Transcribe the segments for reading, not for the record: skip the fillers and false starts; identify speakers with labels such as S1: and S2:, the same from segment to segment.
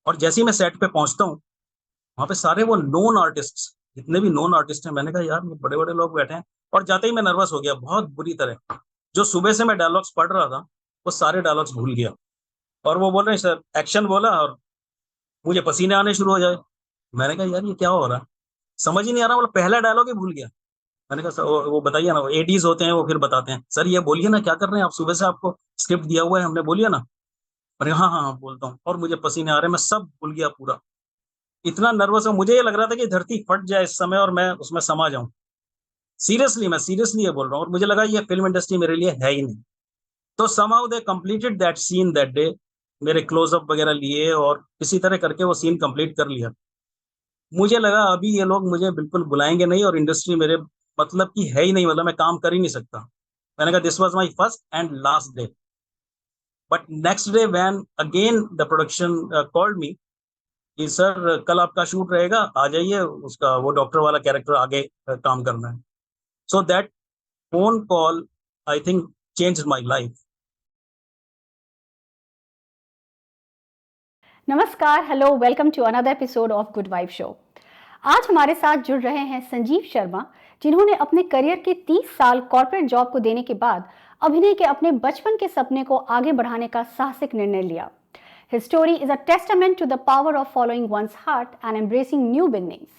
S1: और जैसे ही मैं सेट पे पहुंचता हूँ, वहां पे सारे वो नोन आर्टिस्ट, जितने भी नोन आर्टिस्ट हैं, मैंने कहा यार ये बड़े बड़े लोग बैठे हैं। और जाते ही मैं नर्वस हो गया बहुत बुरी तरह। जो सुबह से मैं डायलॉग्स पढ़ रहा था, वो सारे डायलॉग्स भूल गया। और वो बोल रहे हैं सर एक्शन बोला, और मुझे पसीने आने शुरू हो जाए। मैंने कहा यार ये क्या हो रहा है, समझ ही नहीं आ रहा, मतलब पहला डायलॉग ही भूल गया। मैंने कहा सर वो बताइए ना, वो एडीज होते हैं वो फिर बताते हैं, सर ये बोलिए ना क्या कर रहे हैं आप, सुबह से आपको स्क्रिप्ट दिया हुआ है हमने, बोलिए ना। अरे हाँ हाँ हाँ बोलता हूँ, और मुझे पसीने आ रहे हैं, मैं सब भूल गया पूरा। इतना नर्वस हूँ, मुझे ये लग रहा था कि धरती फट जाए इस समय और मैं उसमें समा जाऊं। सीरियसली, मैं सीरियसली ये बोल रहा हूँ, और मुझे लगा ये फिल्म इंडस्ट्री मेरे लिए है ही नहीं। तो somehow they completed that seen that day. मेरे क्लोजअप वगैरह लिए और किसी तरह करके वो सीन कंप्लीट कर लिया। मुझे लगा अभी ये लोग मुझे बिल्कुल बुलाएंगे नहीं, और इंडस्ट्री मेरे मतलब की है ही नहीं, मतलब मैं काम कर ही नहीं सकता। मैंने कहा this was my first and last day. But next day when again the production called me कि सर कल आपका शूट रहेगा, आ जाइए, उसका वो डॉक्टर वाला कैरेक्टर आगे काम करना है। So that phone call I think changed my life.
S2: नमस्कार, hello, welcome to another episode of good vibe show. आज हमारे साथ जुड़ रहे हैं संजीव शर्मा, जिन्होंने अपने करियर के 30 साल कॉर्पोरेट जॉब को देने के बाद अभिनय के अपने बचपन के सपने को आगे बढ़ाने का साहसिक निर्णय लिया। His story is a testament to the power of following one's heart and embracing new beginnings.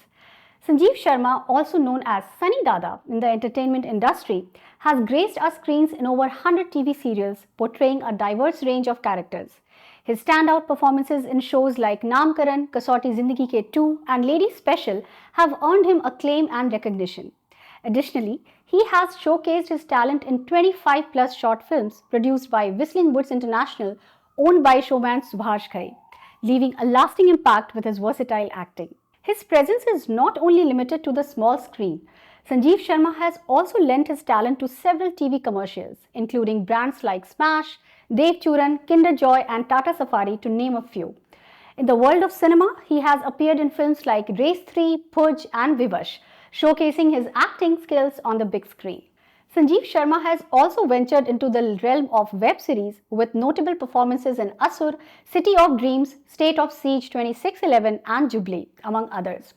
S2: Sanjeev Sharma, also known as Sunny Dada in the entertainment industry, has graced our screens in over 100 TV serials portraying a diverse range of characters. His standout performances in shows like Namkaran, Kasauti Zindagi Ke 2 and Lady Special have earned him acclaim and recognition. Additionally, he has showcased his talent in 25 plus short films produced by Whistling Woods International, owned by showman Subhash Ghai, leaving a lasting impact with his versatile acting. His presence is not only limited to the small screen. Sanjeev Sharma has also lent his talent to several TV commercials, including brands like Smash, Dave Churan, Kinder Joy, and Tata Safari, to name a few. In the world of cinema, he has appeared in films like Race 3, Pudge, and Vivash, showcasing his acting skills on the big screen. Sanjeev Sharma has also ventured into the realm of web series with notable performances in Asur, City of Dreams, State of Siege 2611, and Jubilee, among others.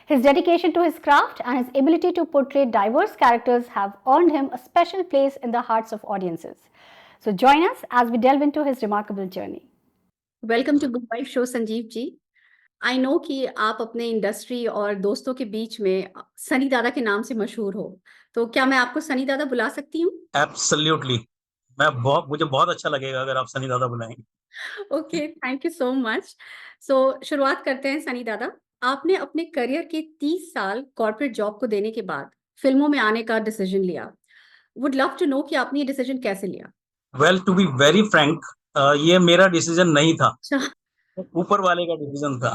S2: His dedication to his craft and his ability to portray diverse characters have earned him a special place in the hearts of audiences. So join us as we delve into his remarkable journey. Welcome to Good Wife show Sanjeev ji. I know कि आप अपने industry और दोस्तों के बीच में सनी दादा के नाम से मशहूर हो, तो क्या मैं आपको सनी दादा बुला सकती हूँ?
S1: एब्सोल्युटली, मुझे बहुत अच्छा लगेगा अगर आप सनी दादा बुलाएंगे।
S2: Okay, thank you so much. So शुरुआत करते हैं सनी दादा। आपने अपने करियर के 30 साल कॉर्पोरेट जॉब को देने के बाद फिल्मों में आने का डिसीजन लिया। वुड लव टू नो कि आपने ये डिसीजन कैसे लिया?
S1: Well to be very frank, ये मेरा डिसीजन नहीं था,
S2: अच्छा।
S1: ऊपर वाले का डिसीजन था।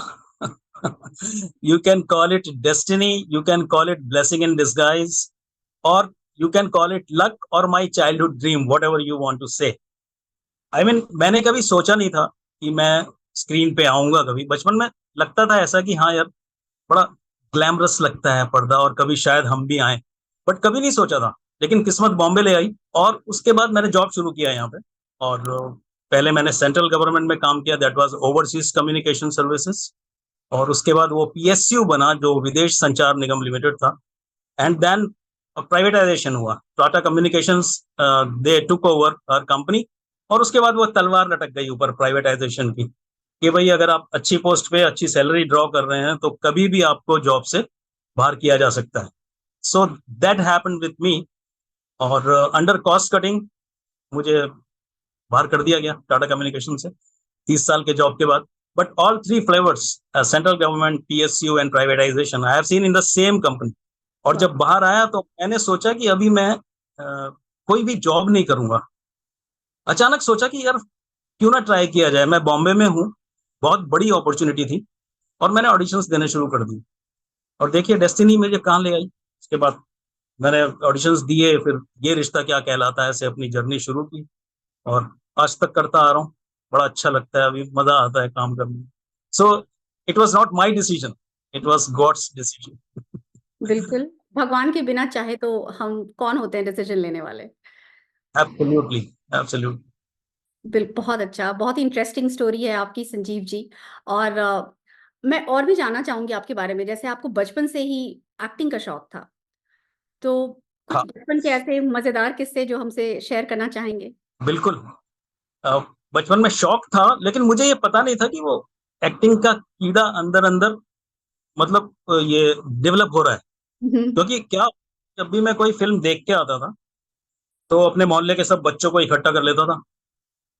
S1: You can call it destiny, you can call it blessing in disguise, और you can call it luck और my childhood dream, whatever you want to say. I mean मैंने कभी सोचा नहीं था कि मैं स्क्रीन पे आऊंगा कभी। बचपन में लगता था ऐसा कि हाँ यार बड़ा ग्लैमरस लगता है पर्दा, और कभी शायद हम भी आए, बट कभी नहीं सोचा था। लेकिन किस्मत बॉम्बे ले आई, और उसके बाद मैंने जॉब शुरू किया यहाँ पे। और पहले मैंने सेंट्रल गवर्नमेंट में काम किया, that was overseas communication services. और उसके बाद वो पीएसयू बना, जो विदेश संचार निगम लिमिटेड था। एंड देन प्राइवेटाइजेशन हुआ, टाटा कम्युनिकेशंस दे टुक ओवर हर कंपनी। और उसके बाद वो तलवार लटक गई ऊपर प्राइवेटाइजेशन की, कि भाई अगर आप अच्छी पोस्ट पे अच्छी सैलरी ड्रॉ कर रहे हैं तो कभी भी आपको जॉब से बाहर किया जा सकता है। So that happened with me. और अंडर कॉस्ट कटिंग मुझे बाहर कर दिया गया टाटा कम्युनिकेशन से 30 साल के जॉब के बाद। But all three flavours, central government, PSU and privatisation, I have seen in the same company. और जब बाहर आया तो मैंने सोचा कि अभी मैं कोई भी जॉब नहीं करूंगा। अचानक सोचा कि यार क्यों ना ट्राई किया जाए, मैं बॉम्बे में हूँ, बहुत बड़ी अपॉर्चुनिटी थी, और मैंने ऑडिशंस देने शुरू कर दी। और देखिए डेस्टिनी मुझे कहाँ ले आई। उसके बाद मैंने ऑडिशंस दिए, फिर ये रिश्ता क्या कहलाता है ऐसे अपनी जर्नी शुरू की, और आज तक करता आ रहा हूँ। बड़ा अच्छा लगता है, अभी मजा आता है काम करने में। So it was not my decision, it was God's decision.
S2: बिल्कुल, भगवान के बिना चाहे तो हम कौन होते हैं डिसीजन लेने वाले।
S1: Absolutely, absolutely.
S2: बहुत अच्छा, बहुत ही इंटरेस्टिंग स्टोरी है आपकी संजीव जी। और मैं और भी जानना चाहूंगी आपके बारे में, जैसे आपको बचपन से ही एक्टिंग का शौक था, तो कुछ
S1: हाँ,
S2: बचपन के ऐसे मजेदार किस्से जो हमसे शेयर करना चाहेंगे?
S1: बिल्कुल। अ, बचपन में शौक था, लेकिन मुझे ये पता नहीं था कि वो एक्टिंग का कीड़ा अंदर-अंदर मतलब ये डेवलप हो रहा है।
S2: हम्म।
S1: क्योंकि क्या, जब भी मैं कोई फ़िल्म देख के आता था, तो अपने मोहल्ले के सब बच्चों को इकट्ठा कर लेता था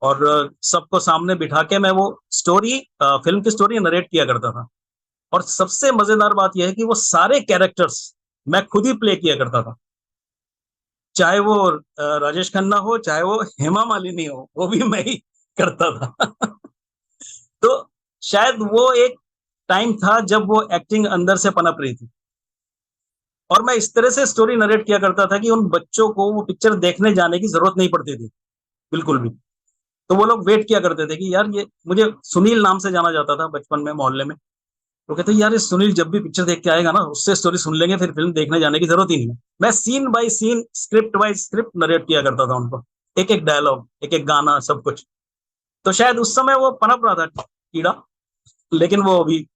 S1: और सबको सामने बिठा के मैं वो फ़िल्म की स्टोरी नरेट किया करता था। और सबसे मज़ेदार बात ये है कि वो सारे कैरेक्टर्स मैं खुद ही प्ले किया करता था। चाहे वो राजेश खन्ना हो, चाहे वो हेमा मालिनी हो, वो भी मैं ही करता था। तो शायद वो एक टाइम था जब वो एक्टिंग अंदर से पनप रही थी और मैं इस तरह से स्टोरी नरेट किया करता था कि उन बच्चों को वो पिक्चर देखने जाने की ज़रूरत नहीं पड़ती थी, बिल्कुल भी। तो वो लोग वेट किया करते थे कि यार ये मुझे सुनील नाम से जाना जाता था बचपन में मोहल्ले में। वो कहते यार ये सुनील जब भी पिक्चर देख के आएगा ना, उससे स्टोरी सुन लेंगे, फिर फ़िल्म देखने जाने की ज़रूरत ही नहीं है। मैं scene by scene, script by script narrate किया करता था उनको। एक-एक डायलॉग, एक-एक गाना, सब कुछ। तो शायद उस समय वो पनप रहा था कीड़ा, लेकिन वो अभी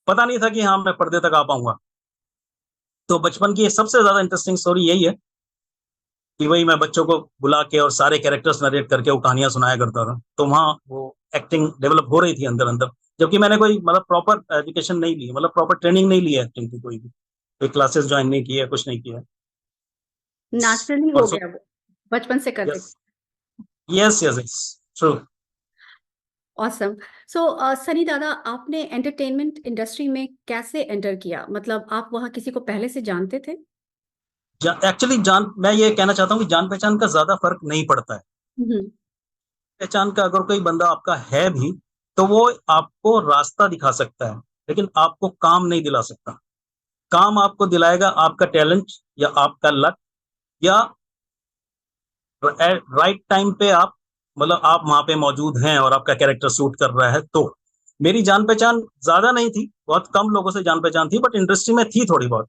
S1: पता नहीं था कि हाँ, मैं पर्दे तक आ पाऊँगा। तो बचपन की सबसे ज़्यादा इंटरेस्टिंग स्टोरी यही है कि वही मैं बच्चों को बुला के और सारे कैरेक्टर्स नरेट करके वो कहानियाँ सुनाया करता था। तो वहाँ वो एक्टिंग डेवलप हो रही थी अंदर-अंदर। जबकि मैंने कोई मतलब प्रॉपर एजुकेशन नहीं ली है, मतलब प्रॉपर ट्रेनिंग नहीं ली है एक्टिंग की कोई भी। कोई क्लासेस जॉइन नहीं की है, कुछ नहीं किया है।
S2: नेचुरली
S1: और
S2: हो गया वो, बचपन से करते।
S1: Yes, yes, yes, yes, true.
S2: Awesome. So Sunny दादा, आपने एंटरटेनमेंट इंडस्ट्री में कैसे एंटर किया? मतलब आप वहाँ किसी को पहले से जानते थे?
S1: एक्चुअली जान मैं ये कहना चाहता हूँ कि जान-पहचान का ज़्यादा फ़र्क नहीं पड़ता है।
S2: हम्म।
S1: पहचान का अगर कोई बंदा आपका है भी, तो वो आपको रास्ता दिखा सकता है, लेकिन आपको काम नहीं दिला सकता। काम आपको दिलाएगा आपका टैलेंट या आपका लक या राइट टाइम पे आप, मतलब आप वहाँ पे मौजूद हैं और आपका कैरेक्टर सूट कर रहा है तो। मेरी जान-पहचान ज़्यादा नहीं थी, बहुत कम लोगों से जान-पहचान थी, बट इंडस्ट्री में थी थोड़ी बहुत।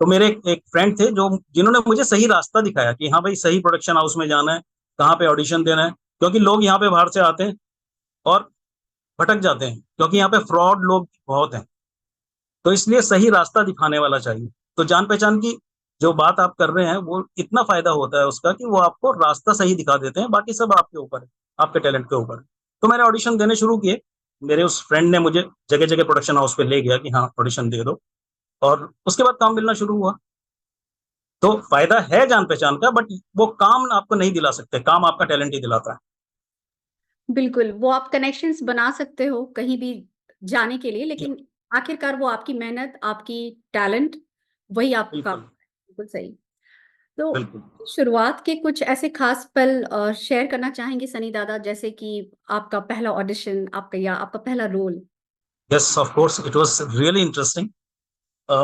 S1: तो मेरे एक फ्रेंड थे जो जिन्होंने मुझे सही रास्ता दिखाया कि हाँ भाई, सही प्रोडक्शन हाउस में जाना है, कहाँ पे ऑडिशन देना है। क्योंकि लोग यहाँ पे बाहर से आते हैं और भटक जाते हैं, क्योंकि यहाँ पे फ्रॉड लोग बहुत हैं। तो इसलिए सही रास्ता दिखाने वाला चाहिए। तो जान-पहचान की जो बात आप कर रहे हैं, वो इतना फ़ायदा होता है उसका कि वो आपको रास्ता सही दिखा देते हैं, बाकी सब आपके ऊपर है, आपके टैलेंट के ऊपर है। तो मैंने ऑडिशन देने शुरू किए। मेरे उस फ्रेंड ने मुझे जगह-जगह प्रोडक्शन हाउस पे ले गया कि हाँ, ऑडिशन दे दो और उसके बाद काम मिलना शुरू हुआ। तो फ़ायदा है जान-पहचान का, बट वो काम आपको नहीं दिला सकते, काम आपका टैलेंट ही दिलाता है।
S2: बिल्कुल, वो आप कनेक्शंस बना सकते हो कहीं भी जाने के लिए,
S1: जी,
S2: लेकिन आखिरकार वो आपकी मेहनत, आपकी टैलेंट, वही आपको काम।
S1: बिल्कुल,
S2: बिल्कुल सही। तो
S1: बिल्कुल।
S2: शुरुआत के कुछ ऐसे खास पल शेयर करना चाहेंगे सनी दादा, जैसे कि आपका पहला ऑडिशन, आपका या आपका पहला role?
S1: Yes, of course it was really interesting. Uh,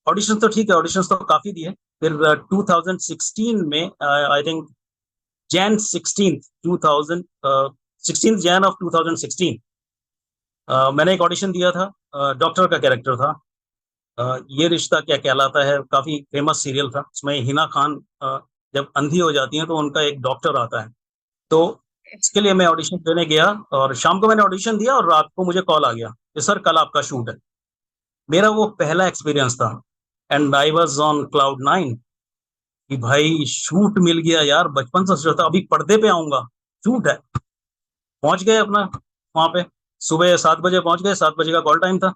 S1: audition तो ठीक है, ऑडिशंस तो काफ़ी दिए। फिर 2016 में I think Jain 16th Jain of 2016 मैंने एक ऑडिशन दिया था। डॉक्टर का कैरेक्टर था। ये रिश्ता क्या कहलाता है, काफ़ी फेमस सीरियल था। उसमें हिना खान जब अंधी हो जाती हैं तो उनका एक डॉक्टर आता है। तो इसके लिए मैं ऑडिशन देने गया और शाम को मैंने ऑडिशन दिया और रात को मुझे कॉल आ गया कि सर कल आपका शूट है। मेरा वो पहला एक्सपीरियंस था and I was on cloud 9 कि भाई शूट मिल गया यार, बचपन से सोचा था अभी पर्दे पे आऊँगा, शूट है। पहुँच गए अपना वहाँ पे, सुबह 7 बजे पहुँच गए, 7 बजे का कॉल टाइम था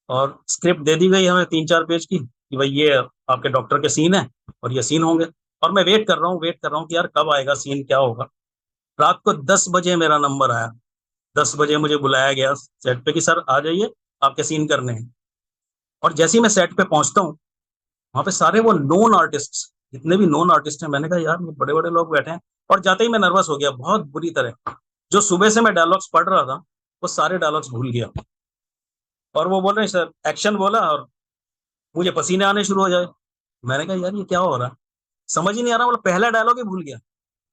S1: और स्क्रिप्ट दे दी गई हमें 3-4 पेज की कि भाई ये आपके डॉक्टर के सीन हैं और ये सीन होंगे। और मैं वेट कर रहा हूँ कि यार कब आएगा सीन, क्या होगा? रात को 10 बजे मेरा नंबर आया। 10 बजे मुझे बुलाया गया सेट पे कि सर आ जाइए, आपके सीन करने हैं। और जैसे ही मैं सेट पे पहुँचता हूँ, वहाँ पे सारे वो नोन आर्टिस्ट्स, जितने भी नोन आर्टिस्ट हैं, मैंने कहा यार ये बड़े-बड़े लोग बैठे हैं और जाते ही मैं नर्वस हो गया बहुत बुरी तरह। जो सुबह से मैं डायलॉग्स पढ़ रहा था, वो सारे डायलॉग्स भूल गया और वो बोल रहे हैं सर एक्शन बोला और मुझे पसीने आने शुरू हो जाए। मैंने कहा यार ये क्या हो रहा है? समझ ही नहीं आ रहा, मतलब पहला डायलॉग ही भूल गया।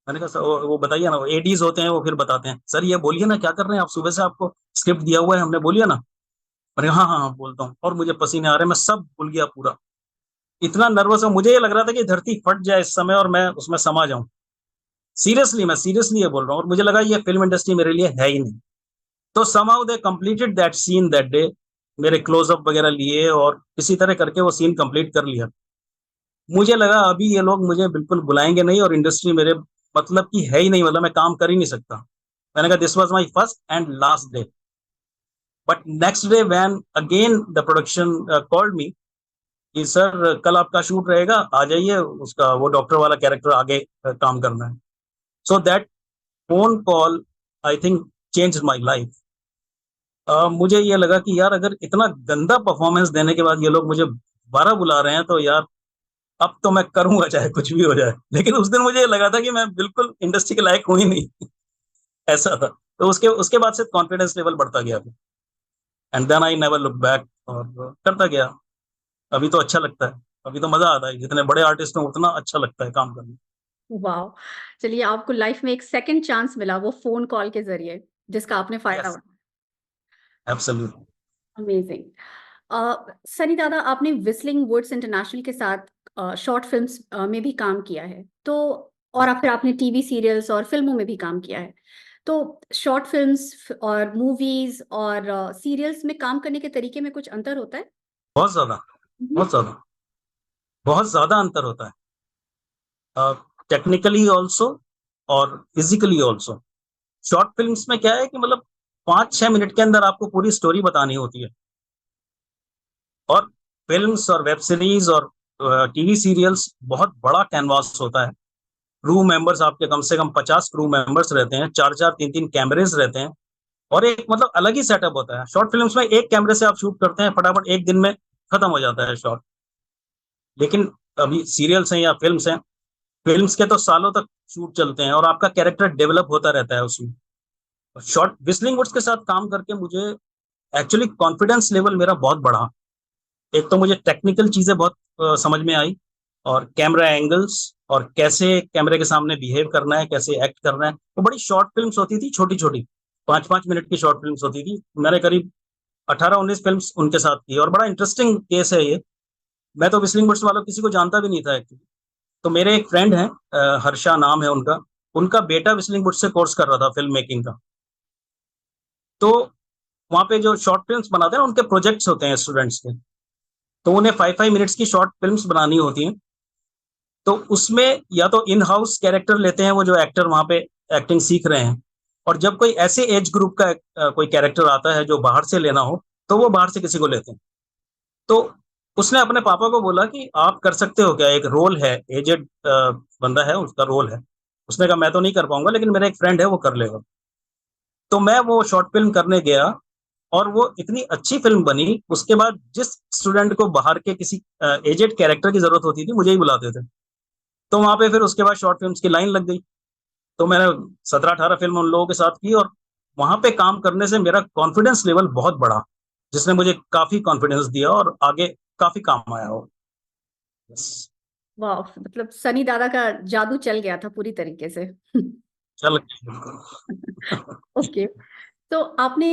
S1: मैंने कहा सर वो बताइए ना, वो एडीज़ होते हैं वो फिर बताते हैं। सर ये बोलिए ना क्या कर रहे हैं आप? सुबह से आपको स्क्रिप्ट दिया हुआ है हमने, बोलिए ना। मैंने कहा हाँ, हाँ, हाँ, बोलता हूँ और मुझे पसीने आ रहे हैं, मैं सब भूल गया पूरा। इतना नर्वस हूँ, मुझे ये लग रहा था कि धरती फट जाए इस समय और मैं उसमें समा जाऊँ। सीरियसली, मैं सीरियसली ये बोल रहा हूँ, और मुझे लगा ये फिल्म इंडस्ट्री मेरे लिए है ही नहीं। तो somehow they completed that seen that day, मेरे क्लोजअप वगैरह लिए और किसी तरह करके वो सीन कंप्लीट कर लिया। मुझे लगा अभी ये लोग मुझे बिल्कुल बुलाएंगे नहीं और इंडस्ट्री मेरे मतलब की है ही नहीं, मतलब मैं काम कर ही नहीं सकता। मैंने कहा this was my first and last day. But next day when again the production called me कि सर कल आपका शूट रहेगा, आ जाइए, उसका वो डॉक्टर वाला कैरेक्टर आगे काम करना है। So that phone call I think change my life. मुझे ये लगा कि यार अगर इतना गंदा परफॉर्मेंस देने के बाद ये लोग मुझे दोबारा बुला रहे हैं तो यार अब तो मैं करूंगा चाहे कुछ भी हो जाए। लेकिन उस दिन मुझे ये लगा था कि मैं बिल्कुल इंडस्ट्री के लायक हूं ही नहीं। ऐसा था। तो उसके उसके बाद से कॉन्फिडेंस लेवल बढ़ता गया, and then I never look back, और करता गया। अभी तो अच्छा लगता है, अभी तो मजा आता है, जितने बड़े आर्टिस्ट हैं उतना अच्छा लगता है काम करना।
S2: वाओ! चलिए आपको लाइफ में एक सेकंड चांस मिला वो फ़ोन कॉल के ज़रिए, जिसका आपने फ़ायदा
S1: यस,
S2: उठाया।
S1: एब्सोल्युटली।
S2: अमेज़िंग। सनी दादा आपने व्हिस्लिंग वुड्स इंटरनेशनल के साथ शॉर्ट फ़िल्म्स में भी काम किया है। तो और फिर आपने टीवी सीरियल्स और फ़िल्मों में भी काम किया है। तो शॉर्ट फ़िल्म्स और मूवीज़ और सीरियल्स में काम करने के तरीके में कुछ अंतर होता है?
S1: बहुत ज्यादा,
S2: हुँ, हुँ।
S1: बहुत ज्यादा, बहुत ज्यादा अंतर होता है, टेक्निकली ऑल्सो और फिजिकली ऑल्सो। शॉर्ट फिल्म्स में क्या है कि मतलब 5-6 मिनट के अंदर आपको पूरी स्टोरी बतानी होती है, और फिल्म्स और वेब सीरीज और टीवी सीरियल्स बहुत बड़ा कैनवास होता है। क्रू मेंबर्स आपके कम से कम 50 क्रू मेंबर्स रहते हैं, चार चार तीन तीन कैमरेज रहते हैं, और एक मतलब अलग ही सेटअप होता है। शॉर्ट फिल्म्स में एक कैमरे से आप शूट करते हैं, फटाफट एक दिन में खत्म हो जाता है शॉट। लेकिन अभी सीरियल्स हैं या फिल्म्स हैं, फिल्म्स के तो सालों तक शूट चलते हैं और आपका कैरेक्टर डेवलप होता रहता है उसमें। शॉर्ट विस्लिंग वुड्स के साथ काम करके मुझे एक्चुअली कॉन्फिडेंस लेवल मेरा बहुत बढ़ा। एक तो मुझे टेक्निकल चीजें बहुत समझ में आई, और कैमरा एंगल्स, और कैसे कैमरे के सामने बिहेव करना है, कैसे एक्ट करना है। वो बड़ी शॉर्ट फिल्म्स होती थी, छोटी छोटी 5-5 मिनट की शॉर्ट फिल्म्स होती थी। मैंने करीब 18-19 फिल्म्स उनके साथ की, और बड़ा इंटरेस्टिंग केस है ये। मैं तो विस्लिंग बुड्स वालों किसी को जानता भी नहीं था एक्चुअली। तो मेरे एक फ्रेंड हैं, हर्षा नाम है उनका। उनका बेटा विस्लिंग बुड्स से कोर्स कर रहा था फिल्म मेकिंग का। तो वहाँ पे जो शॉर्ट फिल्म्स बनाते हैं ना, उनके प्रोजेक्ट्स होते हैं स्टूडेंट्स के। तो उन्हें 5-5 मिनट्स की शॉर्ट फिल्म्स बनानी होती हैं। तो उसमें या तो इन हाउस कैरेक्टर लेते हैं वो जो एक्टर वहाँ पे एक्टिंग सीख रहे हैं, और जब कोई ऐसे एज ग्रुप का कोई कैरेक्टर आता है जो बाहर से लेना हो, तो वो बाहर से किसी को लेते हैं। तो उसने अपने पापा को बोला कि आप कर सकते हो क्या, एक रोल है, एजेड बंदा है, उसका रोल है। उसने कहा मैं तो नहीं कर पाऊंगा, लेकिन मेरा एक फ्रेंड है वो कर लेगा। तो मैं वो शॉर्ट फिल्म करने गया, और वो इतनी अच्छी फिल्म बनी। उसके बाद जिस स्टूडेंट को बाहर के किसी एजेड कैरेक्टर की जरूरत होती थी, मुझे ही बुलाते थे। तो वहां पे फिर उसके बाद शॉर्ट फिल्म्स की लाइन लग गई। तो मैंने 17-18 फिल्म उन लोगों के साथ की, और वहां पे काम करने से मेरा कॉन्फिडेंस लेवल बहुत बढ़ा, जिसने मुझे काफी कॉन्फिडेंस दिया और आगे काफी काम आया हो। बस।
S2: वाओ! मतलब सनी दादा का जादू चल गया था पूरी तरीके से।
S1: चल।
S2: ओके। तो आपने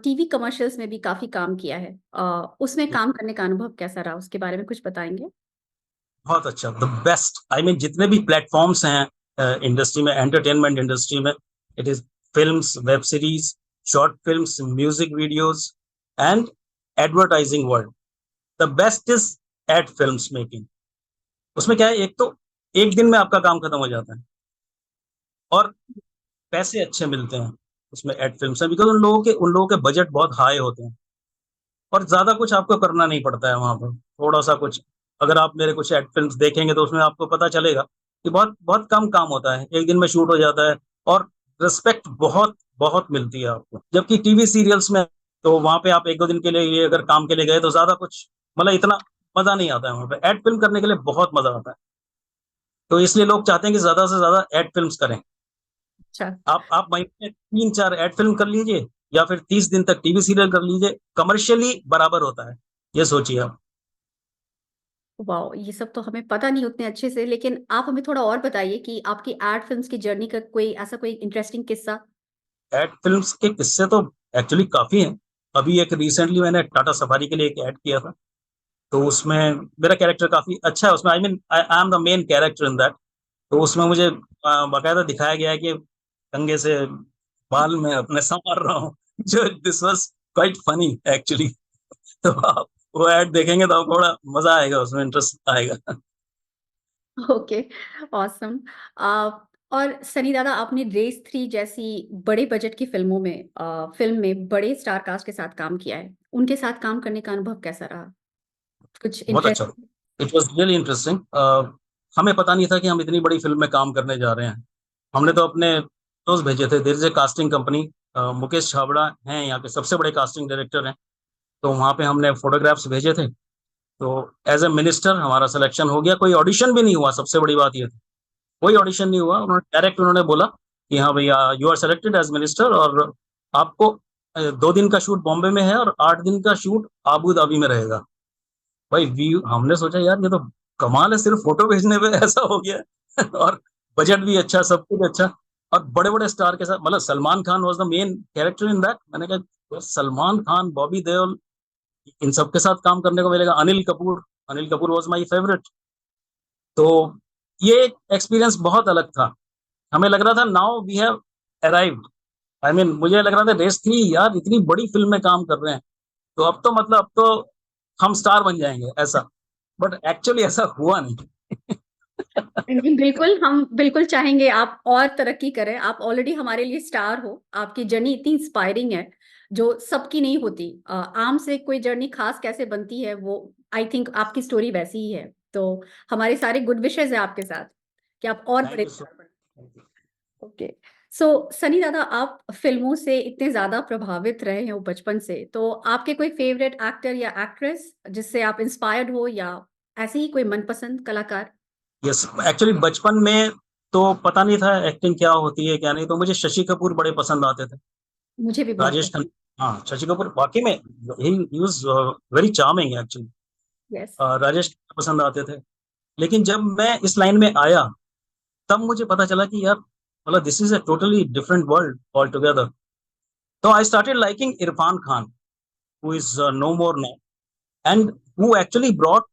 S2: टीवी कमर्शियल्स में भी काफ़ी काम किया है। उसमें काम करने का अनुभव कैसा रहा? उसके बारे में कुछ बताएँगे?
S1: बहुत अच्छा, द बेस्ट। आई मीन जितने भी प्लेटफॉर्म्स हैं इंडस्ट्री में, एंटरटेनमेंट इंडस्ट्री में, it is films, web series, short films, music videos, and advertising world. The best is ad films making. उसमें क्या है, एक तो एक दिन में आपका काम खत्म हो जाता है, और पैसे अच्छे मिलते हैं उसमें एड फिल्म्स में, बिकॉज उन लोगों के बजट बहुत हाई होते हैं, और ज्यादा कुछ आपको करना नहीं पड़ता है वहां पर। थोड़ा सा कुछ, अगर आप मेरे कुछ एड फिल्म्स देखेंगे तो उसमें आपको पता चलेगा कि बहुत बहुत कम काम होता है, एक दिन में शूट हो जाता है, और रिस्पेक्ट बहुत बहुत मिलती है आपको। जबकि टीवी सीरियल्स में तो वहां पे आप 1-2 दिन के लिए ये अगर काम के लिए गए तो ज्यादा कुछ मतलब इतना मजा नहीं आता है। वहां पे एड फिल्म करने के लिए बहुत मजा आता है, तो इसलिए लोग चाहते हैं कि ज्यादा से ज्यादा एड फिल्म्स करें।
S2: अच्छा।
S1: आप महीने में 3-4 एड फिल्म कर लीजिए, या फिर 30 दिन तक टीवी सीरियल कर लीजिए, कमर्शियली बराबर होता है। ये सोचिए आप।
S2: वाओ! ये सब तो हमें पता नहीं उतने अच्छे से, लेकिन आप हमें थोड़ा और बताइए कि आपकी एड फ़िल्म्स की जर्नी का कोई इंटरेस्टिंग किस्सा?
S1: एड फिल्म्स के किस्से तो एक्चुअली काफी हैं। अभी एक रिसेंटली मैंने टाटा सफारी के लिए एक एड किया था, तो उसमें मेरा कैरेक्टर काफी अच्छा है उसमें। I mean I am the main character in that. तो उसमें मुझे बाकायदा दिखाया गया है कि कंघे से बाल में अपने संवार रहा हूँ, जो this was quite funny actually. तो आप वो ऐड देखेंगे तो आपको बड़ा मजा आएगा, उसमें इंटरेस्ट आएगा।
S2: Okay, awesome. और सनी दादा, आपने रेस 3 जैसी बड़े बजट की फ़िल्म में बड़े स्टार कास्ट के साथ काम किया है। उनके साथ काम करने का अनुभव कैसा रहा? कुछ
S1: बहुत अच्छा,
S2: interest?
S1: It was really interesting. हमें पता नहीं था कि हम इतनी बड़ी फिल्म में काम करने जा रहे हैं। हमने
S2: अच्छा,
S1: तो अपने दोस्त भेजे थे, there is a casting company, Mukesh Chhabra हैं यहाँ के सबसे बड़े कास्टिंग डायरेक्टर हैं। तो वहाँ पे हमने फोटोग्राफ्स भेजे थे। तो एज ए मिनिस्टर हमारा सिलेक्शन हो गया, कोई ऑडिशन भी नहीं हुआ, सबसे बड़ी बात ये थी। कोई ऑडिशन नहीं हुआ, उन्होंने डायरेक्ट उन्होंने बोला कि हाँ भैया, you are selected as minister, और आपको 2 दिन का शूट बॉम्बे में है और 8 दिन का शूट आबू धाबी में रहेगा। भाई व्यू, हमने सोचा यार ये तो कमाल है, सिर्फ फोटो भेजने पे ऐसा हो गया। और बजट भी अच्छा, सब कुछ अच्छा, और बड़े बड़े स्टार के साथ, मतलब Salman Khan was the main character in that. मैंने कहा तो सलमान खान, बॉबी देओल, इन सबके साथ काम करने को मिलेगा। Anil Kapoor was my favourite. तो ये एक्सपीरियंस बहुत अलग था। हमें लग रहा था now we have arrived. I mean मुझे लग रहा था रेस 3, यार इतनी बड़ी फिल्म में काम कर रहे हैं, तो अब तो मतलब अब तो हम स्टार बन जाएंगे ऐसा। बट एक्चुअली ऐसा हुआ नहीं।
S2: बिल्कुल, हम बिल्कुल चाहेंगे आप और तरक्की करें। आप ऑलरेडी हमारे लिए स्टार हो। आपकी जर्नी इतनी इंस्पायरिंग है, जो सबकी नहीं होती। आम से कोई जर्नी खास कैसे बनती है, वो आई थिंक आपकी स्टोरी वैसी ही है। तो हमारे सारे गुड विशेज़ हैं आपके साथ कि आप और
S1: थैंक
S2: बड़े
S1: यू सो
S2: स्टार बनें। ओके। सो सनी दादा, आप फ़िल्मों से इतने ज़्यादा प्रभावित रहे हो बचपन से, तो आपके कोई फ़ेवरेट एक्टर या एक्ट्रेस जिससे आप इंस्पायर्ड हो, या ऐसे ही कोई मनपसंद कलाकार?
S1: यस, एक्चुअली बचपन में तो पता नहीं था एक्टिंग क्या होती है क्या नहीं, तो मुझे शशि कपूर बड़े पसंद आते थे।
S2: मुझे भी बहुत
S1: राजेश
S2: पसंद।
S1: खन्ना, हाँ शशि कपूर वाकई में he was very charming actually.
S2: Yes.
S1: Rajesh Khanna पसंद आते थे। लेकिन जब मैं इस लाइन में आया, तब मुझे पता चला कि यार मतलब this is a totally different world all together. तो I started liking Irfan Khan, who is no more now, and who actually brought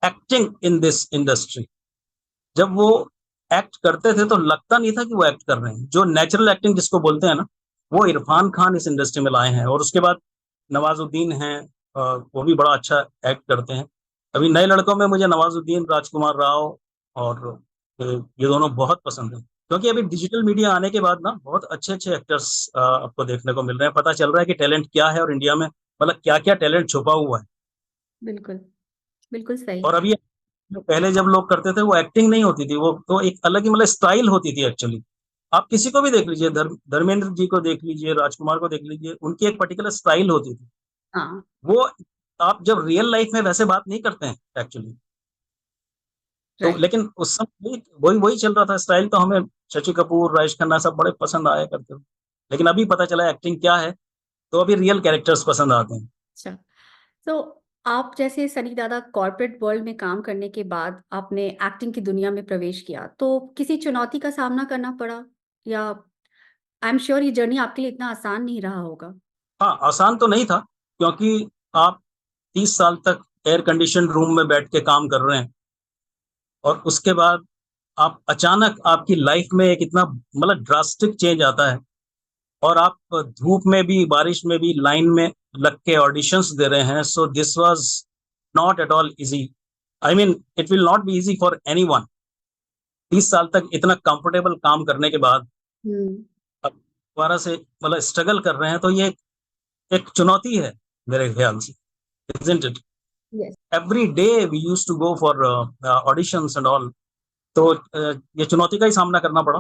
S1: acting in this industry. जब वो एक्ट करते थे तो लगता नहीं था कि वो एक्ट कर रहे हैं, जो नेचुरल एक्टिंग जिसको बोलते हैं ना, वो इरफान खान इस इंडस्ट्री में लाए हैं। और उसके बाद नवाजुद्दीन हैं, वो भी बड़ा अच्छा एक्ट करते हैं। अभी नए लड़कों में मुझे नवाजुद्दीन, राजकुमार राव और ये दोनों बहुत पसंद है, क्योंकि अभी डिजिटल मीडिया आने के बाद ना बहुत अच्छे अच्छे एक्टर्स आपको देखने को मिल रहे हैं। पता चल रहा है कि टैलेंट क्या है और इंडिया में मतलब क्या क्या टैलेंट छुपा हुआ है।
S2: बिल्कुल, बिल्कुल सही।
S1: और अभी जो पहले जब लोग करते थे वो एक्टिंग नहीं होती थी, वो तो एक अलग ही मतलब स्टाइल होती थी एक्चुअली। आप किसी को भी देख लीजिए, धर्मेंद्र जी को देख लीजिए, राजकुमार को देख लीजिए, उनकी एक पर्टिकुलर स्टाइल होती थी।
S2: हाँ,
S1: वो आप जब रियल लाइफ में वैसे बात नहीं करते हैं एक्चुअली। तो
S2: राइट।
S1: लेकिन उस समय वही वही चल रहा था स्टाइल, तो हमें शशि कपूर, राजेश खन्ना सब बड़े पसंद आया करते थे। लेकिन अभी पता चला एक्टिंग क्या है, तो अभी रियल कैरेक्टर्स पसंद आते हैं।
S2: अच्छा, तो आप जैसे सनी दादा कॉर्पोरेट वर्ल्ड में काम करने के बाद आपने एक्टिंग की दुनिया में प्रवेश किया, तो किसी चुनौती का सामना करना पड़ा? या आई एम श्योर ये जर्नी आपके लिए इतना आसान नहीं रहा होगा।
S1: हाँ, आसान तो नहीं था, क्योंकि आप 30 साल तक एयर कंडीशन रूम में बैठ के काम कर रहे हैं, और उसके बाद आप अचानक आपकी लाइफ में एक इतना मतलब ड्रास्टिक चेंज आता है, और आप धूप में भी बारिश में भी लाइन में लग के ऑडिशंस दे रहे हैं। So this was not at all easy. I mean it will not be easy for anyone. 30 साल तक इतना कंफर्टेबल काम करने के बाद
S2: हुँ,
S1: अब दोबारा से मतलब स्ट्रगल कर रहे हैं, तो ये एक चुनौती है मेरे ख्याल से, isn't it?
S2: Yes.
S1: Every day we used to go for auditions and all. तो ये चुनौती का ही सामना करना पड़ा।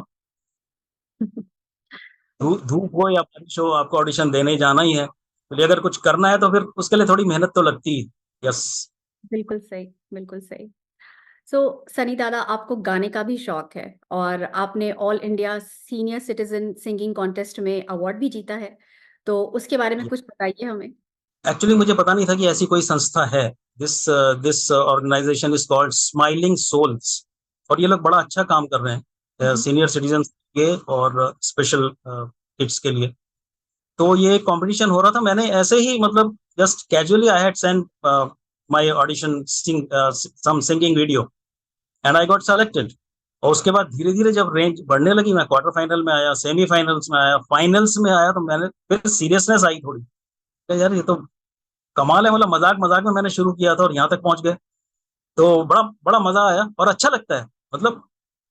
S1: धूप हो या बारिश हो, आपको ऑडिशन देने ही जाना ही है। तो अगर कुछ करना है तो फिर उसके लिए थोड़ी मेहनत तो लगती है। यस।
S2: बिल्कुल सही, बिल्कुल सही। सो सनी दादा, आपको गाने का भी शौक है और आपने all India senior citizen singing contest में अवार्ड भी जीता है। तो उसके बारे में कुछ बताइए हमें।
S1: एक्चुअली मुझे पता नहीं था कि ऐसी कोई संस्था है। This this organisation is called Smiling Souls, और ये लोग बड़ा अच्छा काम कर रहे हैं
S2: हुँ,
S1: सीनियर सिटीजन के और स्पेशल किड्स के लिए। तो ये कंपटीशन हो रहा था, मैंने ऐसे ही मतलब just casually I had sent my audition some singing video, and I got selected. और उसके बाद धीरे-धीरे जब रेंज बढ़ने लगी, मैं क्वार्टर फाइनल में आया, सेमीफाइनल्स में आया, फाइनल्स में आया, तो मैंने फिर सीरियसनेस आई थोड़ी, कि यार ये तो कमाल है, मतलब मज़ाक-मज़ाक में मैंने शुरू किया था और यहाँ तक पहुँच गए। तो बड़ा बड़ा मज़ा आया और अच्छा लगता है। मतलब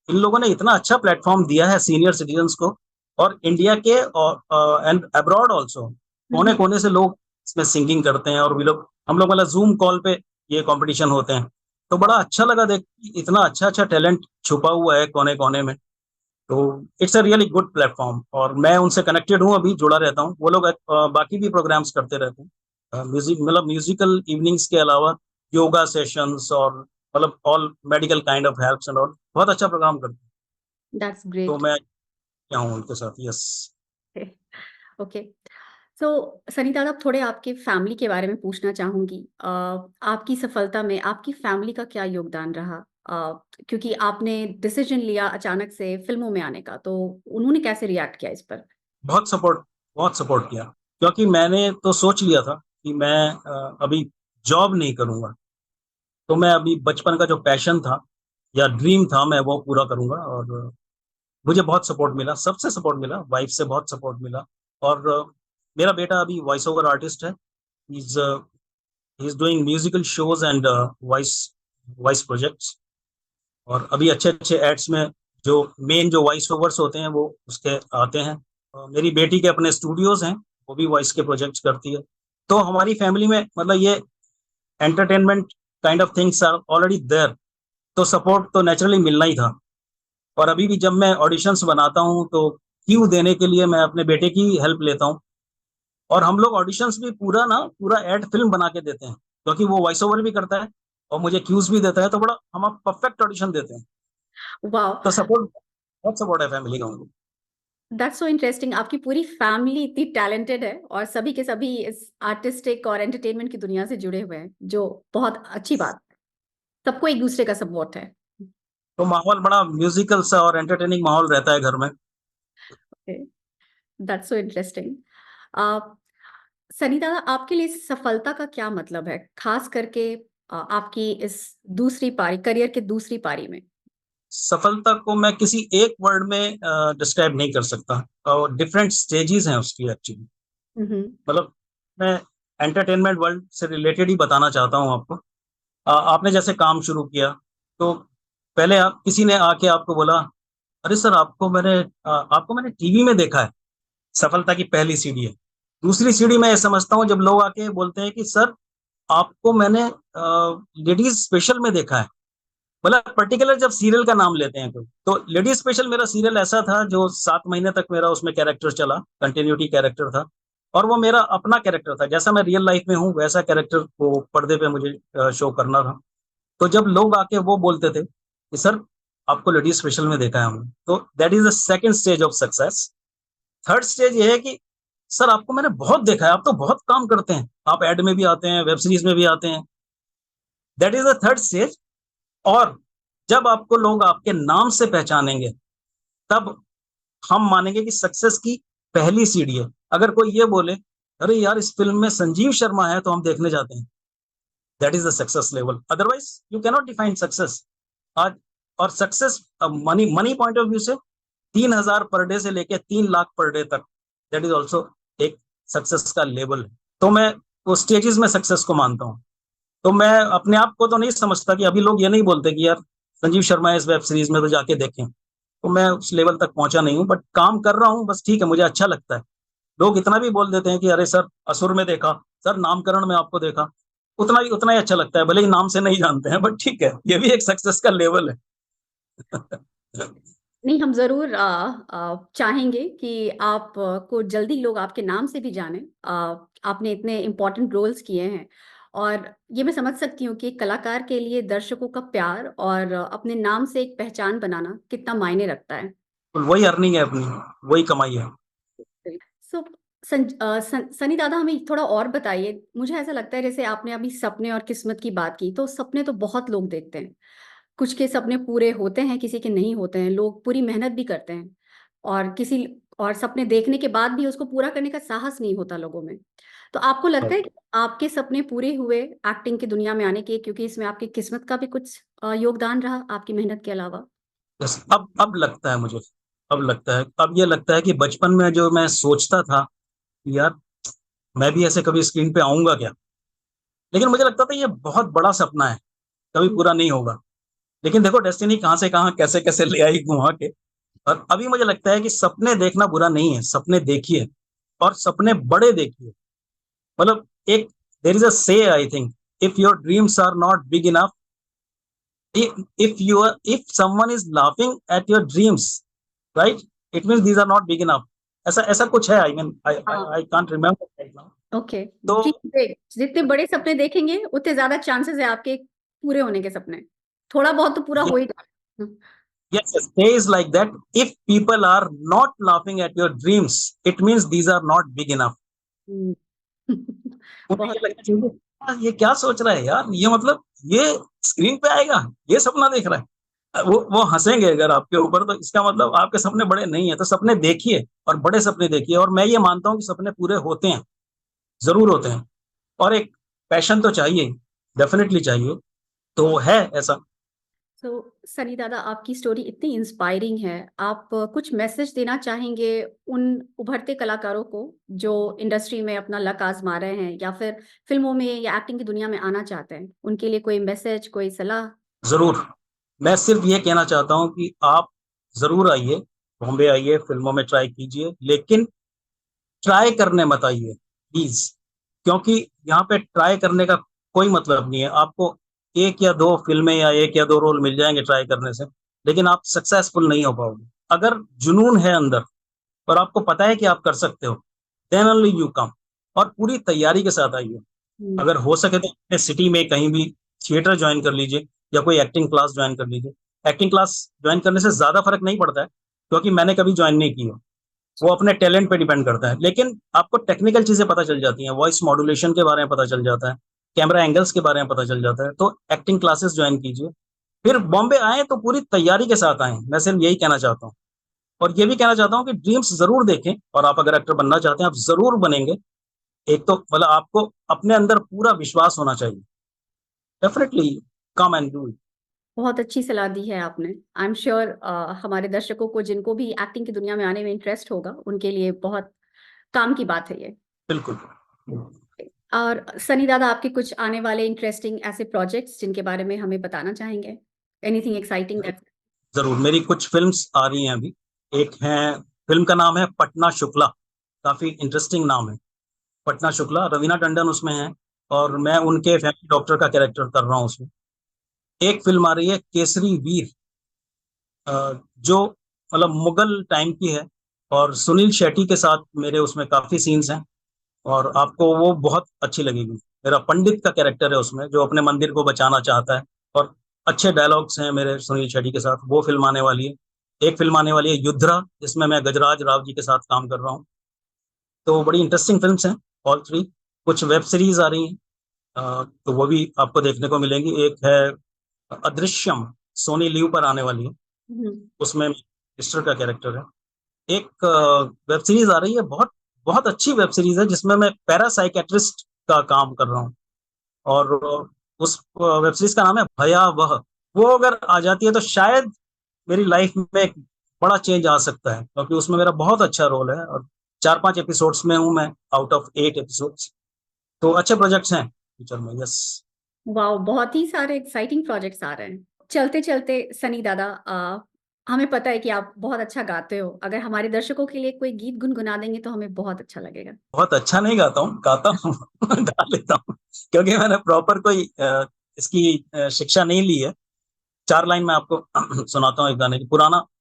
S1: इन लोगों ने इतना अच्छा प्लेटफ़ॉर्म दिया है सीनियर सिटीज़न्स को, और इंडिया के और एंड अब्रॉड आल्सो
S2: हम्म।
S1: कोने-कोने से लोग इसमें सिंगिंग करते हैं, और भी लोग, हम लोग मतलब ज़ूम कॉल पे ये कॉम्पिटिशन होते हैं। तो बड़ा अच्छा लगा देख के, इतना अच्छा-अच्छा टैलेंट छुपा हुआ है कोने-कोने में। तो it's a really good platform, और मैं उनसे कनेक्टेड हूँ, अभी जुड़ा रहता हूँ। वो लोग बाकी भी प्रोग्राम्स करते रहते हैं। म्यूज़िकल इवनिंग्स के अलावा योगा सेशंस और मतलब all medical kind of helps and all, बहुत अच्छा प्रोग्राम करते हैं।
S2: दैट्स
S1: तो
S2: ग्रेट।
S1: मैं क्या हूँ उनके साथ, यस।
S2: ओके। सो सनी दादा, अब थोड़े आपके फैमिली के बारे में पूछना चाहूँगी। आपकी सफलता में आपकी फैमिली का क्या योगदान रहा? क्योंकि आपने डिसीजन लिया अचानक से फ़िल्मों में आने का, तो उन्होंने कैसे रिएक्ट किया इस पर?
S1: बहुत सपोर्ट बहुत सपोर्ट किया, क्योंकि मैंने तो सोच लिया था कि मैं अभी जॉब नहीं करूँगा। तो मैं अभी बचपन का जो पैशन था या ड्रीम था, मैं वो पूरा करूँगा, और मुझे बहुत सपोर्ट मिला, सबसे सपोर्ट मिला, वाइफ से बहुत सपोर्ट मिला। और मेरा बेटा अभी वॉइस ओवर आर्टिस्ट है। He is he is doing musical shows and voice voice projects, और अभी अच्छे-अच्छे एड्स में जो मेन जो वॉइस ओवर्स होते हैं वो उसके आते हैं। मेरी बेटी के अपने स्टूडियोज़ हैं, वो भी वॉइस के प्रोजेक्ट्स करती है। तो हमारी फैमिली में मतलब ये entertainment kind of things are already there, तो सपोर्ट तो नेचुरली मिलना ही था। और अभी भी जब मैं ऑडिशंस बनाता हूँ, तो क्यू देने के लिए मैं अपने बेटे की हेल्प लेता हूँ, और हम लोग ऑडिशंस भी पूरा एड फ़िल्म बना के देते हैं, क्योंकि वो वॉइस ओवर भी करता है और मुझे क्यूज़ भी देता है, तो बड़ा हम परफेक्ट ऑडिशन देते हैं।
S2: वाओ!
S1: तो सपोर्ट, बहुत सपोर्ट है फैमिली का मुझे।
S2: That's so interesting. आपकी पूरी फैमिली इतनी टैलेंटेड है और सभी के सभी इस आर्टिस्टिक और एंटरटेनमेंट की दुनिया से जुड़े हुए हैं, जो बहुत अच्छी बात है। सबको एक-दूसरे का सपोर्ट है।
S1: तो माहौल बड़ा म्यूज़िकल सा और एंटरटेनिंग माहौल रहता है घर में।
S2: Okay, that's so interesting. Uh, Sunny दादा, आपके लिए सफलता का क्या मतलब है? खास करके आपकी इस दूसरी पारी, करियर की दूसरी पारी में?
S1: सफलता को मैं किसी एक वर्ड में डिस्क्राइब नहीं कर सकता, और डिफरेंट स्टेजेज़ हैं उसकी एक्चुअली।
S2: हुँ, हुँ।
S1: मतलब मैं एंटरटेनमेंट वर्ल्ड से रिलेटेड ही बताना चाहता हूँ आपको। आपने जैसे काम शुरू किया, तो पहले आप किसी ने आके आपको बोला, "अरे सर, आपको मैंने टीवी में देखा है।" सफलता की पहली सीढ़ी है। दूसरी सीढ़ी मैं ये समझता हूँ, जब लोग आके बोलते हैं कि सर, आपको मैंने लेडीज़ स्पेशल में देखा है। मतलब पर्टिकुलर जब सीरियल का नाम लेते हैं कोई, तो लेडीज़ स्पेशल मेरा सीरियल ऐसा था जो 7 महीने तक मेरा उसमें कैरेक्टर चला, कंटिन्यूटी कैरेक्टर था, और वो मेरा अपना कैरेक्टर था। जैसा मैं रियल लाइफ़ में हूँ, वैसा कैरेक्टर वो पर्दे पे मुझे शो करना था। तो जब लोग आके वो बोलते थे कि सर, आपको लेडीज़ स्पेशल में देखा है हमने, तो that is the second stage of success. Third stage ये है कि सर, आपको मैंने बहुत देखा है, आप तो बहुत काम करते हैं। आप एड में भी आते हैं, वेब सीरीज़ में भी आते हैं। That is the third stage. और जब आपको लोग आपके नाम से पहचानेंगे, तब हम मानेंगे कि सक्सेस की पहली सीढ़ी है। अगर कोई ये बोले, "अरे यार, इस फ़िल्म में संजीव शर्मा है," तो हम देखने जाते हैं। That is the success level. Otherwise you cannot define success. आज और success money money point of view से 3,000 पर डे से लेके 3 लाख पर डे तक, दैट इज़ ऑल्सो एक सक्सेस का लेवल है। तो मैं वो स्टेजेज़ में सक्सेस को मानता हूँ। तो मैं अपने आप को तो नहीं समझता कि अभी लोग ये नहीं बोलते कि यार, संजीव शर्मा है इस वेब सीरीज़ में, तो जाके देखें। तो मैं उस लेवल तक पहुँचा नहीं हूँ, बट काम कर रहा हूँ, बस ठीक है, मुझे अच्छा लगता है। लोग इतना भी बोल देते हैं कि अरे सर, असुर में देखा, सर नामकरण में आपको देखा। उतना ही अच्छा लगता है, भले ही नाम से नहीं जानते हैं, बट ठीक है, ये भी एक सक्सेस का लेवल है।
S2: नहीं, हम ज़रूर चाहेंगे कि आप को जल्दी लोग आपके नाम से भी जानें। आपने इतने इम्पोर्टेंट रोल्स किए हैं और ये मैं समझ सकती हूँ कि कलाकार के लिए दर्शकों का प्यार और अपने नाम से एक पहचान बनाना कितना मायने रखता है।
S1: वही अर्निंग है अपनी, वही कमाई है।
S2: सो सनी दादा, हमें थोड़ा और बताइए। मुझे ऐसा लगता है जैसे आपने अभी सपने और किस्मत की बात की, तो सपने तो बहुत लोग देखते हैं। कुछ के सपने पूरे होते हैं, किसी के नहीं होते हैं। लोग पूरी मेहनत भी करते हैं और किसी और सपने देखने के बाद भी उसको पूरा करने का साहस नहीं होता लोगों में। तो आपको लगता है कि आपके सपने पूरे हुए एक्टिंग की दुनिया में आने के, क्योंकि इसमें आपकी किस्मत का भी कुछ योगदान रहा आपकी मेहनत के अलावा?
S1: बस अब लगता है मुझे, अब लगता है, अब ये लगता है कि बचपन में जो मैं सोचता था कि यार मैं भी ऐसे कभी स्क्रीन पे आऊँगा क्या? लेकिन मुझे लगता था ये बहुत बड़ा सपना है, कभी
S2: हुँ,
S1: पूरा नहीं होगा। लेकिन देखो डेस्टिनी कहाँ से कहाँ, कैसे-कैसे ले आई घुमा के। और अभी मुझे लगता है कि सपने देखना बुरा नहीं है, सपने देखिए और सपने बड़े देखिए। मतलब एक there is a say I think, if your dreams are not big enough, if someone is laughing at your dreams, right? It means these are not big enough. ऐसा ऐसा कुछ है, आई मीन
S2: हाँ,
S1: I can't remember right now.
S2: Okay.
S1: तो
S2: dream big, जितने बड़े सपने देखेंगे, उतने ज़्यादा चांसेस है आपके पूरे होने के सपने। थोड़ा बहुत तो पूरा हो ही जाएगा। हुँ,
S1: yes, yes, says like that. If people are not laughing at your dreams, it means these are not big enough.
S2: हुँ।
S1: मुझे
S2: बहुत
S1: ये लगना चाहिए, ये क्या सोच रहा है यार? ये मतलब ये स्क्रीन पे आएगा, ये सपना देख रहा है। वो हँसेंगे अगर आपके ऊपर, तो इसका मतलब आपके सपने बड़े नहीं है। तो सपने देखिए और बड़े सपने देखिए, और मैं ये मानता हूँ कि सपने पूरे होते हैं, ज़रूर होते हैं। और एक पैशन तो चाहिए, डेफ़िनिटली चाहिए, तो है ऐसा।
S2: तो सनी दादा, आपकी स्टोरी इतनी इंस्पायरिंग है। आप कुछ मैसेज देना चाहेंगे उन उभरते कलाकारों को जो इंडस्ट्री में अपना लक आज़मा रहे हैं या फिर फ़िल्मों में या एक्टिंग की दुनिया में आना चाहते हैं? उनके लिए कोई मैसेज, कोई सलाह?
S1: ज़रूर, मैं सिर्फ़ ये कहना चाहता हूँ कि आप ज़रूर आइए, बॉम्बे आइए, फ़िल्मों में ट्राई कीजिए, लेकिन ट्राई करने मत आइए, प्लीज़। क्योंकि यहाँ पे ट्राई करने का कोई मतलब नहीं है। आपको 1 या 2 फ़िल्में या 1 या 2 रोल मिल जाएँगे ट्राई करने से, लेकिन आप सक्सेसफुल नहीं हो पाओगे। अगर जुनून है अंदर और आपको पता है कि आप कर सकते हो, देन ओनली यू कम, और पूरी तैयारी के साथ आइए।
S2: हुँ,
S1: अगर हो सके तो अपने सिटी में कहीं भी थिएटर जॉइन कर लीजिए या कोई एक्टिंग क्लास जॉइन कर लीजिए। एक्टिंग क्लास जॉइन करने से ज़्यादा फ़र्क नहीं पड़ता है, क्योंकि मैंने कभी जॉइन नहीं की है। वो अपने टैलेंट पे डिपेंड करता है। लेकिन आपको टेक्निकल चीज़ें पता चल जाती हैं, वॉइस मॉड्यूलेशन के बारे में पता चल जाता है, कैमरा एंगल्स के बारे में पता चल जाता है, तो एक्टिंग क्लासेस जॉइन कीजिए। फिर बॉम्बे आएँ तो पूरी तैयारी के साथ आएँ, मैं सिर्फ़ यही कहना चाहता हूँ। और ये भी कहना चाहता हूँ कि ड्रीम्स ज़रूर देखें, और आप अगर एक्टर बनना चाहते हैं, आप ज़रूर बनेंगे। एक तो मतलब आपको अपने अंदर पूरा विश्वास होना चाहिए। Definitely come and do it.
S2: बहुत अच्छी सलाह दी है आपने। आई एम श्योर हमारे दर्शकों को जिनको भी एक्टिंग की दुनिया में आने में इंटरेस्ट होगा, उनके लिए बहुत काम की बात है ये।
S1: बिल्कुल।
S2: और सनी दादा, आपके कुछ आने वाले इंटरेस्टिंग ऐसे प्रोजेक्ट्स जिनके बारे में हमें बताना चाहेंगे? एनीथिंग एक्साइटिंग दैट
S1: ज़रूर, मेरी कुछ फ़िल्म्स आ रही हैं अभी। एक है, फ़िल्म का नाम है पटना शुक्ला, काफ़ी इंटरेस्टिंग नाम है। पटना शुक्ला, रवीना टंडन उसमें हैं और मैं उनके फैमिली डॉक्टर का कैरेक्टर कर रहा हूँ उसमें। एक फ़िल्म आ रही है केसरी वीर, जो मतलब मुगल टाइम की है, और सुनील शेट्टी के साथ मेरे उसमें काफ़ी सीन्स हैं, और आपको वो बहुत अच्छी लगेगी। मेरा पंडित का कैरेक्टर है उसमें, जो अपने मंदिर को बचाना चाहता है, और अच्छे डायलॉग्स हैं मेरे सुनील शेट्टी के साथ। वो फ़िल्म आने वाली है। एक फ़िल्म आने वाली है युद्रा, जिसमें मैं गजराज राव जी के साथ काम कर रहा हूँ। तो बड़ी इंटरेस्टिंग फ़िल्म्स हैं ऑल 3। कुछ वेब सीरीज़ आ रही हैं, तो वो भी आपको देखने को मिलेंगी। एक है अदृश्यम, सोनी लिव पर आने वाली है,
S2: हुँ,
S1: उसमें मिस्टर का कैरेक्टर है। एक वेब सीरीज़ आ रही है, बहुत बहुत अच्छी वेब सीरीज़ है, जिसमें मैं पैरासाइकियाट्रिस्ट का काम कर रहा हूँ, और उस वेब सीरीज़ का नाम है भयावह। वो अगर आ जाती है तो शायद मेरी लाइफ में एक बड़ा चेंज आ सकता है, क्योंकि उसमें मेरा बहुत अच्छा रोल है, और 4-5 एपिसोड्स में हूँ मैं, आउट ऑफ 8 एपिसोड्स। तो अच्छे प्रोजेक्ट्स हैं फ्यूचर में, यस।
S2: वाओ! बहुत ही सारे एक्साइटिंग प्रोजेक्ट्स आ रहे हैं। चलते-चलते सनी दादा, हमें पता है कि आप बहुत अच्छा गाते हो। अगर हमारे दर्शकों के लिए कोई गीत गुनगुना देंगे तो हमें बहुत अच्छा लगेगा।
S1: बहुत अच्छा नहीं गाता हूँ, गाता हूँ गा लेता हूँ, क्योंकि मैंने प्रॉपर कोई इसकी शिक्षा नहीं ली है। 4 लाइन मैं आपको सुनाता हूँ एक गाने की।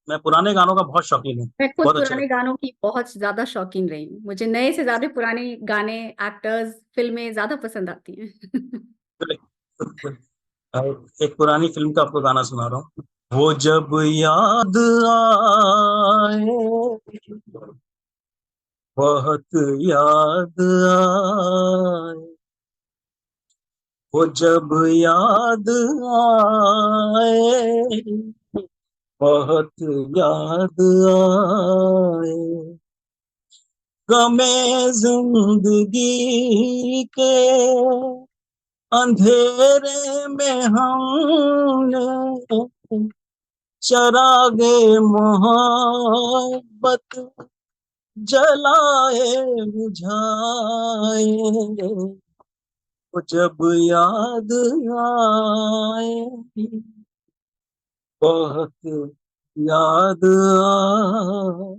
S1: मैं पुराने गानों का बहुत शौकीन हूँ,
S2: मैं खुद
S1: बहुत अच्छे
S2: पुराने
S1: लगते
S2: गानों की बहुत ज़्यादा शौकीन रही हूँ। मुझे नए से ज़्यादा पुराने गाने, एक्टर्स, फ़िल्में ज़्यादा पसंद आती हैं।
S1: हैं। एक पुरानी फ़िल्म का आपको गाना सुना रहा हूँ। वो जब याद आए, बहुत याद आए, वो जब याद आए, बहुत याद आए, गमे जिंदगी के अंधेरे में हमने चरागे मोहब्बत जलाए बुझाए, वो जब याद आए बहुत याद आए।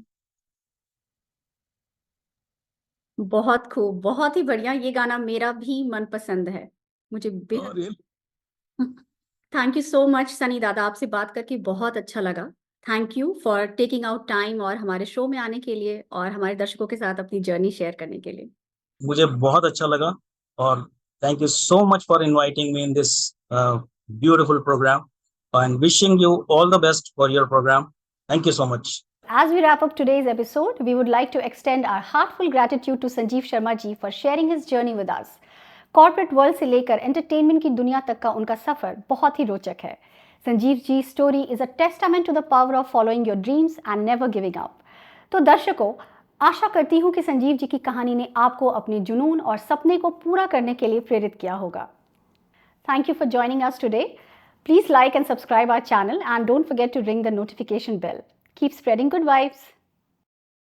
S2: बहुत खूब, बहुत ही बढ़िया। ये गाना मेरा भी मनपसंद है, मुझे बेहद।
S1: और ये
S2: thank you so much Sunny दादा, आपसे बात करके बहुत अच्छा लगा। Thank you for taking out time और हमारे शो में आने के लिए और हमारे दर्शकों के साथ अपनी जर्नी शेयर करने के लिए।
S1: मुझे बहुत अच्छा लगा, और thank you so much for inviting me in this beautiful programme, and wishing you all the best for your programme. Thank you so much.
S2: As we wrap up today's episode, we would like to extend our heartful gratitude to Sanjeev Sharma ji for sharing his journey with us. Corporate world से लेकर entertainment की दुनिया तक का उनका सफर बहुत ही रोचक है। Sanjeev ji story is a testament to the power of following your dreams and never giving up. तो दर्शकों, आशा करती हूँ कि संजीव जी की कहानी ने आपको अपने जुनून और सपने को पूरा करने के लिए प्रेरित किया होगा। Thank you for joining us today. Please like and subscribe our channel and don't forget to ring the notification bell. Keep spreading good vibes.